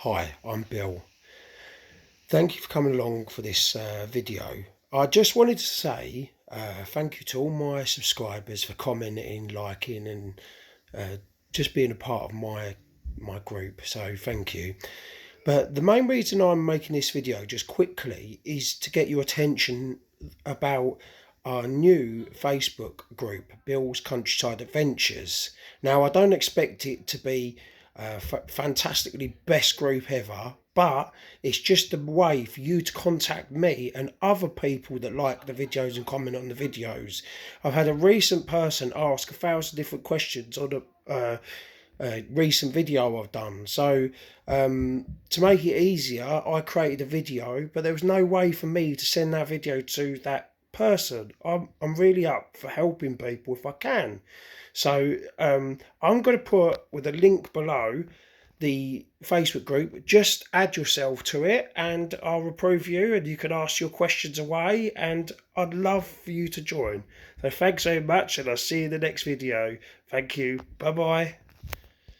Hi, I'm Bill. Thank you for coming along for this video. I just wanted to say thank you to all my subscribers for commenting, liking and just being a part of my group. So thank you. But the main reason I'm making this video just quickly is to get your attention about our new Facebook group, Bill's Countryside Adventures. Now, I don't expect it to be fantastically best group ever, but it's just a way for you to contact me and other people that like the videos and comment on the videos. I've had a recent person ask 1,000 different questions on a recent video I've done. So to make it easier, I created a video, but there was no way for me to send that video to that person. I'm really up for helping people if I can. So I'm going to put with a link below the Facebook group. Just add yourself to it and I'll approve you and you can ask your questions away, and I'd love for you to join. So thanks so much and I'll see you in the next video. Thank you. Bye bye.